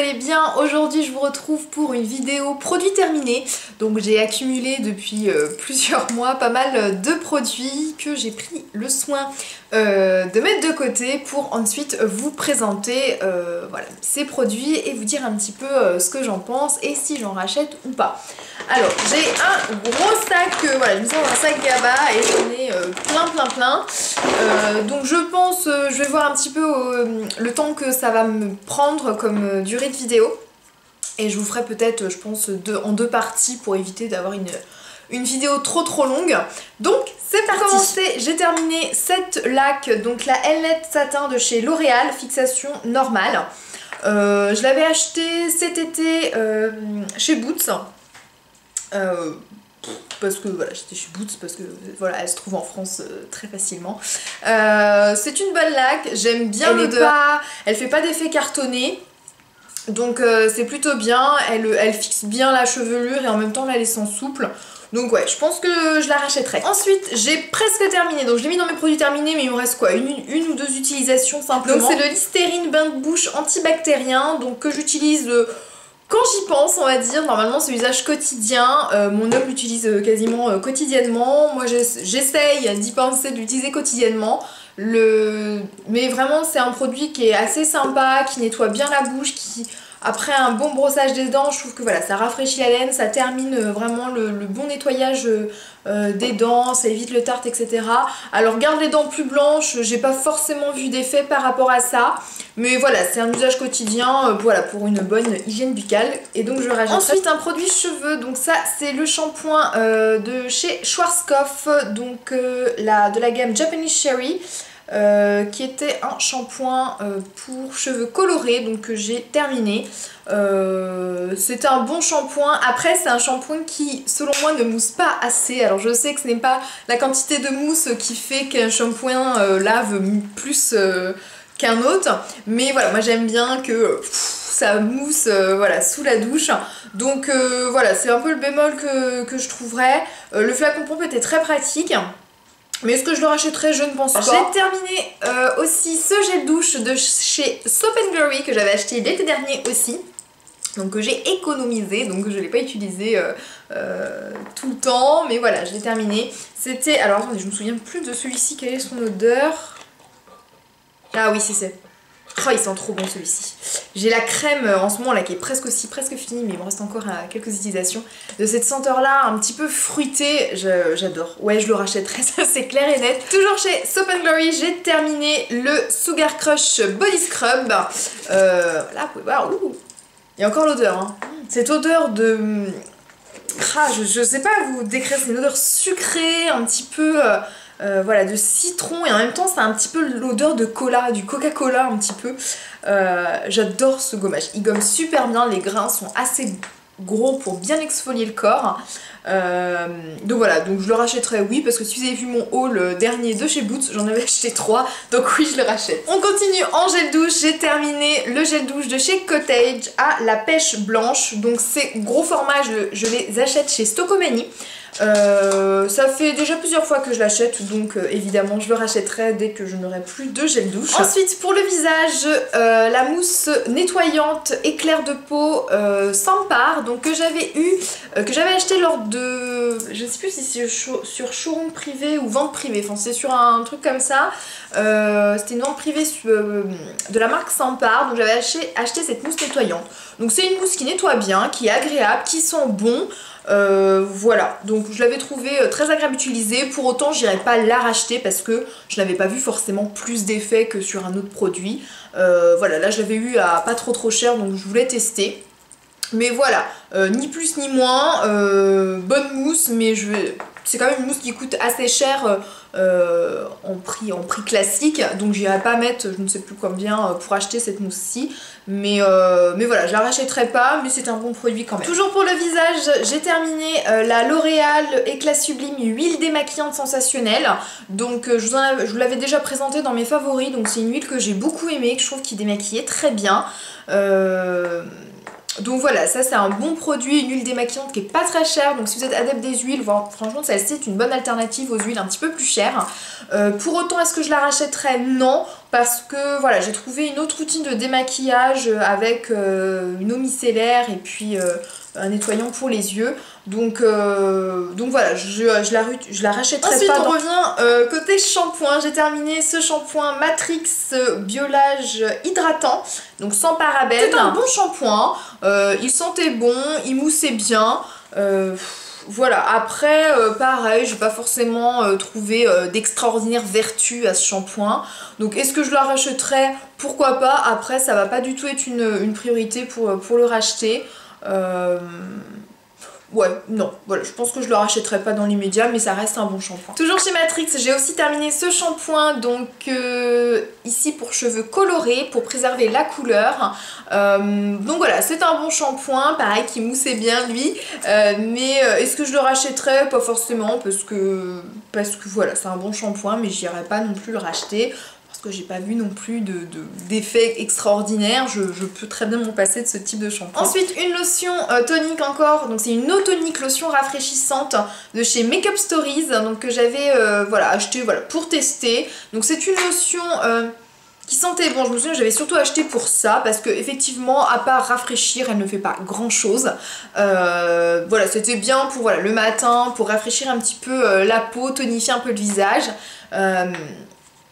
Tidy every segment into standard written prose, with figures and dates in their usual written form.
allez bien. Aujourd'hui je vous retrouve pour une vidéo produit terminé. Donc j'ai accumulé depuis plusieurs mois pas mal de produits que j'ai pris le soin de mettre de côté pour ensuite vous présenter voilà, ces produits et vous dire un petit peu ce que j'en pense et si j'en rachète ou pas. Alors j'ai un gros sac, voilà, je me sens dans un sac GABA et j'en ai plein. Donc je pense, je vais voir un petit peu le temps que ça va me prendre comme durée de vidéo. Et je vous ferai peut-être, je pense, en deux parties pour éviter d'avoir une vidéo trop longue. Donc c'est parti. Pour commencer, j'ai terminé cette laque, donc la L-Net Satin de chez L'Oréal, fixation normale. Je l'avais acheté cet été chez Boots. Parce que voilà, j'étais chez Boots parce que voilà, elle se trouve en France très facilement. C'est une bonne laque, j'aime bien l'odeur. Elle fait pas d'effet cartonné. Donc c'est plutôt bien, elle fixe bien la chevelure et en même temps là, elle est sans souple. Donc ouais, je pense que je la rachèterai. Ensuite, j'ai presque terminé, donc je l'ai mis dans mes produits terminés, mais il me reste quoi, une ou deux utilisations simplement. Donc c'est le Listerine bain de bouche antibactérien, donc que j'utilise quand j'y pense, on va dire. Normalement c'est usage quotidien, mon homme l'utilise quasiment quotidiennement. Moi j'essaye d'y penser, de l'utiliser quotidiennement. Mais vraiment c'est un produit qui est assez sympa, qui nettoie bien la bouche, qui après un bon brossage des dents, je trouve que voilà, ça rafraîchit la laine, ça termine vraiment le bon nettoyage des dents, ça évite le tartre, etc. Alors garde les dents plus blanches, j'ai pas forcément vu d'effet par rapport à ça, mais voilà, c'est un usage quotidien, voilà, pour une bonne hygiène buccale, et donc je rajoute. Ensuite un produit cheveux, donc ça c'est le shampoing de chez Schwarzkopf, donc de la gamme Japanese Cherry. Qui était un shampoing pour cheveux colorés, donc que j'ai terminé. C'était un bon shampoing. Après c'est un shampoing qui selon moi ne mousse pas assez. Alors je sais que ce n'est pas la quantité de mousse qui fait qu'un shampoing lave plus qu'un autre, mais voilà, moi j'aime bien que ça mousse voilà, sous la douche. Donc voilà, c'est un peu le bémol que je trouverais. Le flacon pompe était très pratique. Mais est-ce que je le rachèterai? Je ne pense pas. J'ai terminé aussi ce gel douche de chez Soap & Glory que j'avais acheté l'été dernier aussi. Donc que j'ai économisé, donc je ne l'ai pas utilisé tout le temps. Mais voilà, je l'ai terminé. C'était... Alors attendez, je me souviens plus de celui-ci, quelle est son odeur? Ah oui, c'est... Oh, il sent trop bon celui-ci. J'ai la crème en ce moment là qui est presque finie, mais il me reste encore quelques utilisations. De cette senteur là, un petit peu fruitée, j'adore. Ouais, je le rachèterai, ça c'est clair et net. Toujours chez Soap & Glory, j'ai terminé le Sugar Crush Body Scrub. Là, vous pouvez voir, il y a encore l'odeur. Hein. Cette odeur de... je sais pas vous décrire, c'est une odeur sucrée, un petit peu... voilà, de citron, et en même temps c'est un petit peu l'odeur de cola, du Coca-Cola un petit peu. J'adore ce gommage, il gomme super bien, les grains sont assez gros pour bien exfolier le corps. Donc voilà, donc je le rachèterai, oui, parce que si vous avez vu mon haul dernier de chez Boots, j'en avais acheté 3, donc oui, je le rachète. On continue en gel douche, j'ai terminé le gel douche de chez Cottage à la pêche blanche, donc c'est gros format, je les achète chez Stocomanie. Ça fait déjà plusieurs fois que je l'achète, donc évidemment je le rachèterai dès que je n'aurai plus de gel douche. Ensuite pour le visage, la mousse nettoyante éclair de peau Sampar, donc que j'avais acheté lors de, je sais plus si c'est sur showroom privé ou vente privée, enfin c'est sur un truc comme ça. C'était une vente privée de la marque Sampar, donc j'avais acheté cette mousse nettoyante. Donc c'est une mousse qui nettoie bien, qui est agréable, qui sent bon. Voilà, donc je l'avais trouvé très agréable à utiliser. Pour autant j'irai pas la racheter parce que je n'avais pas vu forcément plus d'effet que sur un autre produit. Voilà, là je l'avais eu à pas trop cher, donc je voulais tester. Mais voilà, ni plus ni moins, bonne mousse, mais c'est quand même une mousse qui coûte assez cher en prix classique, donc j'irai pas mettre je ne sais plus combien pour acheter cette mousse-ci, mais voilà, je la rachèterai pas, mais c'est un bon produit quand même. Toujours pour le visage, j'ai terminé la L'Oréal Éclat Sublime huile démaquillante sensationnelle, donc je vous l'avais déjà présenté dans mes favoris, donc c'est une huile que j'ai beaucoup aimée, que je trouve qui démaquillait très bien. Donc voilà, ça c'est un bon produit, une huile démaquillante qui est pas très chère, donc si vous êtes adepte des huiles, franchement celle-ci est une bonne alternative aux huiles un petit peu plus chères. Pour autant, est-ce que je la rachèterais? Non. parce que voilà, j'ai trouvé une autre routine de démaquillage avec une eau micellaire et puis un nettoyant pour les yeux. Donc voilà, je la rachèterai Ensuite, pas. on revient côté shampoing. J'ai terminé ce shampoing Matrix Biolage hydratant, donc sans parabènes. C'est un bon shampoing, il sentait bon, il moussait bien. Voilà, après pareil, j'ai pas forcément trouvé d'extraordinaire vertu à ce shampoing. Donc est-ce que je le rachèterai? Pourquoi pas. Après ça va pas du tout être une priorité pour le racheter. Ouais, non, voilà, je pense que je le rachèterai pas dans l'immédiat, mais ça reste un bon shampoing. Toujours chez Matrix, j'ai aussi terminé ce shampoing, donc ici pour cheveux colorés, pour préserver la couleur. Donc voilà, c'est un bon shampoing, pareil, qui moussait bien lui, mais est-ce que je le rachèterai? Pas forcément, parce que voilà, c'est un bon shampoing, mais j'irai pas non plus le racheter. Parce que j'ai pas vu non plus d'effet extraordinaire, je peux très bien m'en passer de ce type de shampoing. Ensuite, une lotion tonique encore, donc c'est une eau tonique lotion rafraîchissante de chez Makeup Stories, donc que j'avais voilà, acheté voilà, pour tester. Donc c'est une lotion qui sentait bon, je me souviens j'avais surtout acheté pour ça, parce que effectivement, à part rafraîchir, elle ne fait pas grand chose. Voilà, c'était bien pour voilà, le matin, pour rafraîchir un petit peu la peau, tonifier un peu le visage.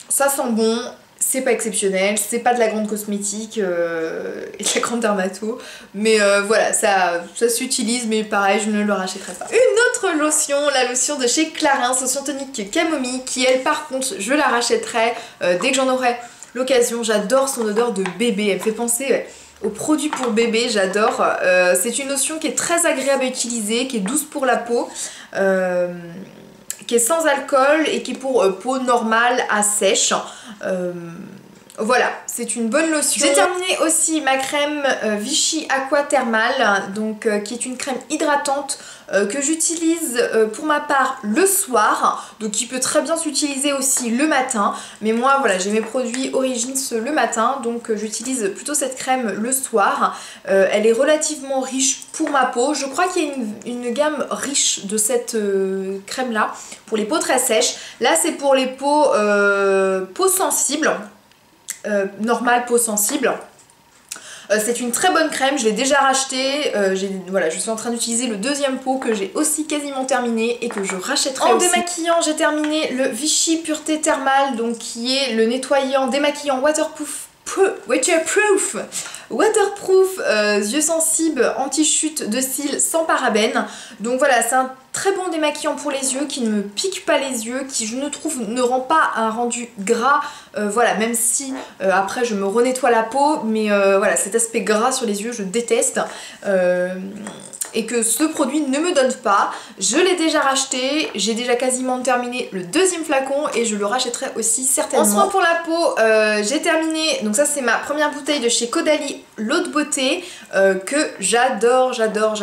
Ça sent bon, c'est pas exceptionnel, c'est pas de la grande cosmétique et de la grande dermato, mais voilà, ça s'utilise, mais pareil, je ne le rachèterai pas. Une autre lotion, la lotion de chez Clarins, lotion tonique camomille, qui elle par contre, je la rachèterai dès que j'en aurai l'occasion. J'adore son odeur de bébé, elle me fait penser aux produits pour bébé, j'adore. C'est une lotion qui est très agréable à utiliser, qui est douce pour la peau. Qui est sans alcool et qui est pour peau normale à sèche. Voilà, c'est une bonne lotion. J'ai terminé aussi ma crème Vichy Aqua Thermal, donc qui est une crème hydratante que j'utilise pour ma part le soir, donc qui peut très bien s'utiliser aussi le matin, mais moi voilà, j'ai mes produits Origins le matin, donc j'utilise plutôt cette crème le soir. Elle est relativement riche pour ma peau, je crois qu'il y a une gamme riche de cette crème là pour les peaux très sèches. Là c'est pour les peaux sensibles, normale peau sensible. C'est une très bonne crème, je l'ai déjà rachetée, voilà, je suis en train d'utiliser le deuxième pot que j'ai aussi quasiment terminé et que je rachèterai aussi. En démaquillant, j'ai terminé le Vichy Pureté Thermal, donc qui est le nettoyant démaquillant waterproof, yeux sensibles, anti-chute de cils sans parabènes. Donc voilà, c'est un très bon démaquillant pour les yeux qui ne me pique pas les yeux, qui je ne trouve ne rend pas un rendu gras, voilà, même si après je me renettoie la peau, mais voilà, cet aspect gras sur les yeux je déteste. Et que ce produit ne me donne pas. Je l'ai déjà racheté, j'ai déjà quasiment terminé le deuxième flacon et je le rachèterai aussi certainement. En soin pour la peau, j'ai terminé, donc ça c'est ma première bouteille de chez Caudalie, l'eau de beauté, que j'adore. J'adore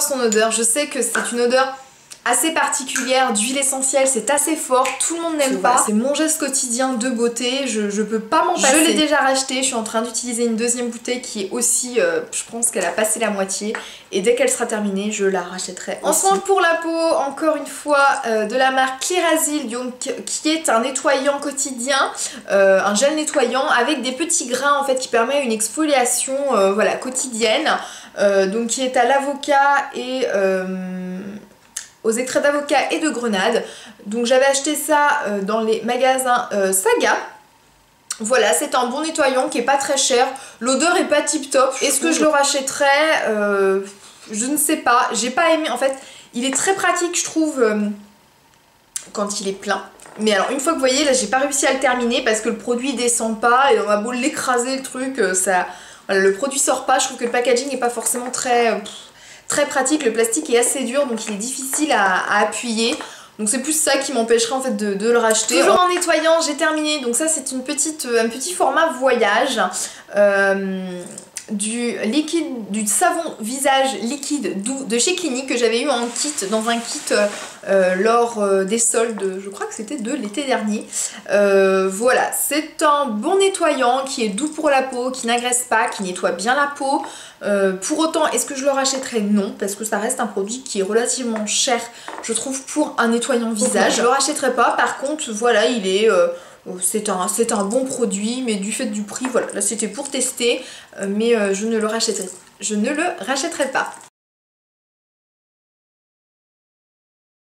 son odeur, je sais que c'est une odeur assez particulière d'huile essentielle, c'est assez fort, tout le monde n'aime pas. C'est mon geste quotidien de beauté, je peux pas m'en passer. Je l'ai déjà racheté, je suis en train d'utiliser une deuxième bouteille qui est aussi, je pense qu'elle a passé la moitié, et dès qu'elle sera terminée, je la rachèterai. En soin pour la peau, encore une fois, de la marque Clearasil, donc, qui est un nettoyant quotidien, un gel nettoyant avec des petits grains en fait qui permet une exfoliation voilà, quotidienne, donc qui est à l'avocat et aux extraits d'avocat et de grenade. Donc j'avais acheté ça dans les magasins Saga. Voilà, c'est un bon nettoyant qui est pas très cher. L'odeur est pas tip top. Est-ce que je le rachèterais? Je ne sais pas. J'ai pas aimé. En fait, il est très pratique, je trouve, quand il est plein. Mais alors, une fois que vous voyez, là, j'ai pas réussi à le terminer parce que le produit descend pas et on a beau l'écraser, le truc, ça... Voilà, le produit sort pas. Je trouve que le packaging est pas forcément très pratique, le plastique est assez dur donc il est difficile à appuyer, donc c'est plus ça qui m'empêcherait en fait de le racheter. Toujours en nettoyant, j'ai terminé, donc ça c'est un petit format voyage, du savon visage liquide doux de chez Clinique que j'avais eu en kit, dans un kit lors des soldes, je crois que c'était de l'été dernier. Voilà, c'est un bon nettoyant qui est doux pour la peau, qui n'agresse pas, qui nettoie bien la peau. Pour autant, est-ce que je le rachèterais? Non, parce que ça reste un produit qui est relativement cher, je trouve, pour un nettoyant visage. Je le rachèterai pas, par contre, voilà, il est... c'est un bon produit, mais du fait du prix, voilà, là c'était pour tester, mais je ne le rachèterai pas.